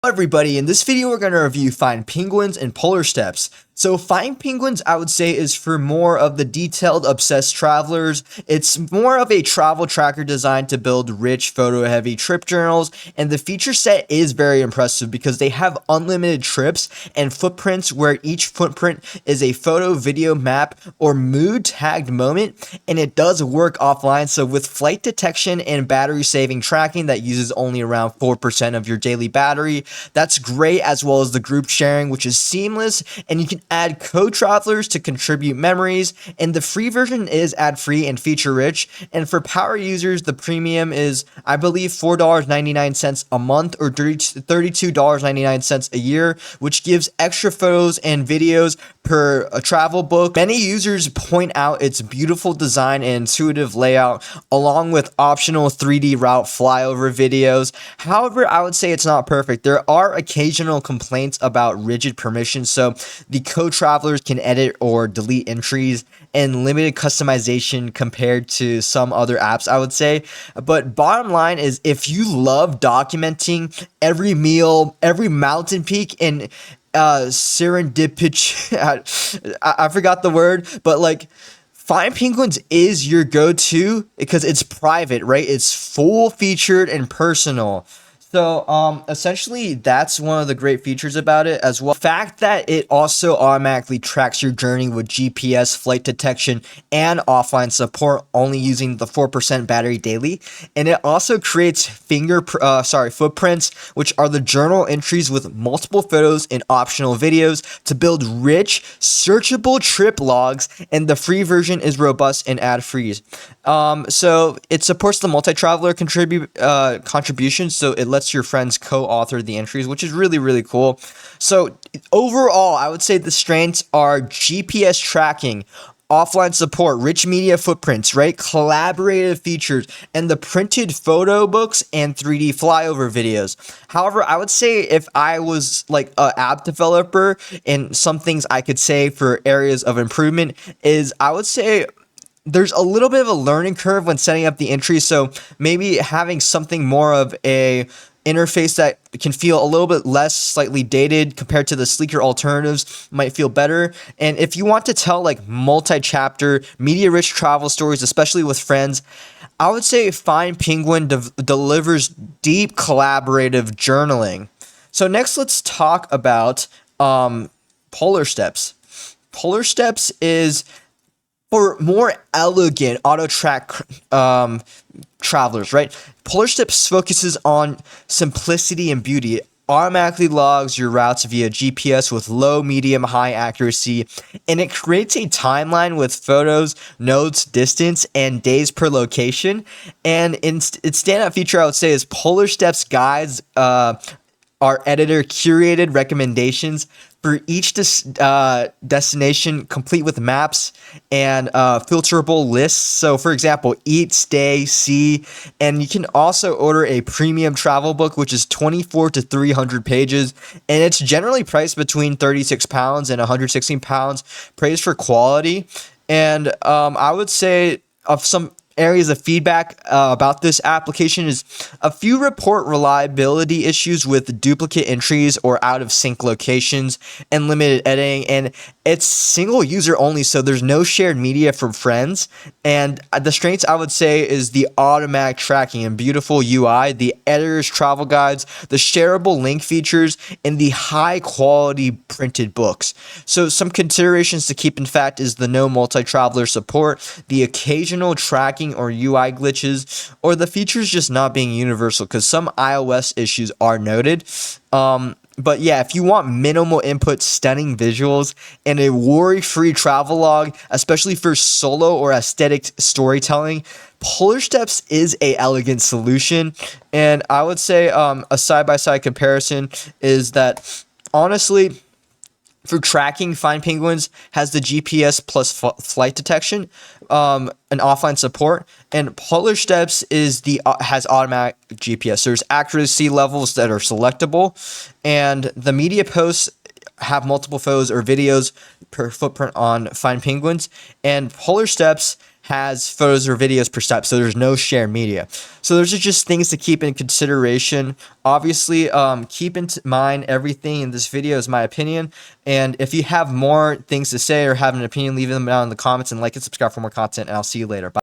Hello everybody, in this video we're going to review Findpenguins and Polarsteps. So Findpenguins, I would say, is for more of the detailed, obsessed travelers. It's more of a travel tracker designed to build rich, photo-heavy trip journals, and the feature set is very impressive because they have unlimited trips and footprints where each footprint is a photo, video, map, or mood-tagged moment, and it does work offline. So with flight detection and battery-saving tracking that uses only around 4% of your daily battery, that's great, as well as the group sharing, which is seamless, and you can add co-travelers to contribute memories, and the free version is ad-free and feature-rich, and for power users, the premium is, I believe, $4.99 a month or $32.99 a year, which gives extra photos and videos per a travel book. Many users point out its beautiful design and intuitive layout, along with optional 3D route flyover videos. However, I would say it's not perfect. There are occasional complaints about rigid permissions, so the co-travelers can edit or delete entries, and limited customization compared to some other apps, I would say. But bottom line is, if you love documenting every meal, every mountain peak, and serendipity, I forgot the word, but like, Findpenguins is your go-to because it's private, right? It's full featured and personal. So essentially that's one of the great features about it as well. The fact that it also automatically tracks your journey with GPS, flight detection, and offline support, only using the 4% battery daily. And it also creates footprints, which are the journal entries with multiple photos and optional videos to build rich, searchable trip logs, and the free version is robust and ad-free. So it supports the multi-traveler contribution, so it lets your friends co-author the entries, which is really cool. So overall, I would say the strengths are GPS tracking, offline support, rich media footprints, right? Collaborative features, and the printed photo books and 3D flyover videos. However, I would say if I was like an app developer, and some things I could say for areas of improvement is, I would say there's a little bit of a learning curve when setting up the entries, so maybe having something more of a interface that can feel a little bit less slightly dated compared to the sleeker alternatives might feel better. And if you want to tell like multi-chapter, media-rich travel stories, especially with friends, I would say Findpenguin delivers deep collaborative journaling. So next, let's talk about Polarsteps. Polarsteps is for more elegant auto-track travelers, right? Polarsteps focuses on simplicity and beauty. It automatically logs your routes via GPS with low, medium, high accuracy, and it creates a timeline with photos, notes, distance, and days per location. And its standout feature, I would say, is Polarsteps guides our editor curated recommendations for each destination, complete with maps and filterable lists. So for example, eat, stay, see, and you can also order a premium travel book, which is 24 to 300 pages, and it's generally priced between £36 and £116, praised for quality. And I would say of some areas of feedback about this application is a few report reliability issues with duplicate entries or out of sync locations and limited editing, and it's single user only, so there's no shared media from friends. And the strengths, I would say, is the automatic tracking and beautiful UI, the editor's travel guides, the shareable link features, and the high quality printed books. So some considerations to keep, in fact, is the no multi-traveler support, the occasional tracking or UI glitches, or the features just not being universal, because some iOS issues are noted. But yeah, if you want minimal input, stunning visuals, and a worry-free travel log, especially for solo or aesthetic storytelling, Polarsteps is a elegant solution. And I would say a side-by-side comparison is that, honestly, for tracking, Findpenguins has the GPS plus flight detection, and offline support, and Polarsteps is has automatic GPS. There's accuracy levels that are selectable, and the media posts have multiple photos or videos per footprint on Find Penguins, and Polarsteps has photos or videos per step, so there's no shared media. So those are just things to keep in consideration. Obviously, keep in mind everything in this video is my opinion, and if you have more things to say or have an opinion, leave them down in the comments, and like and subscribe for more content, and I'll see you later. Bye.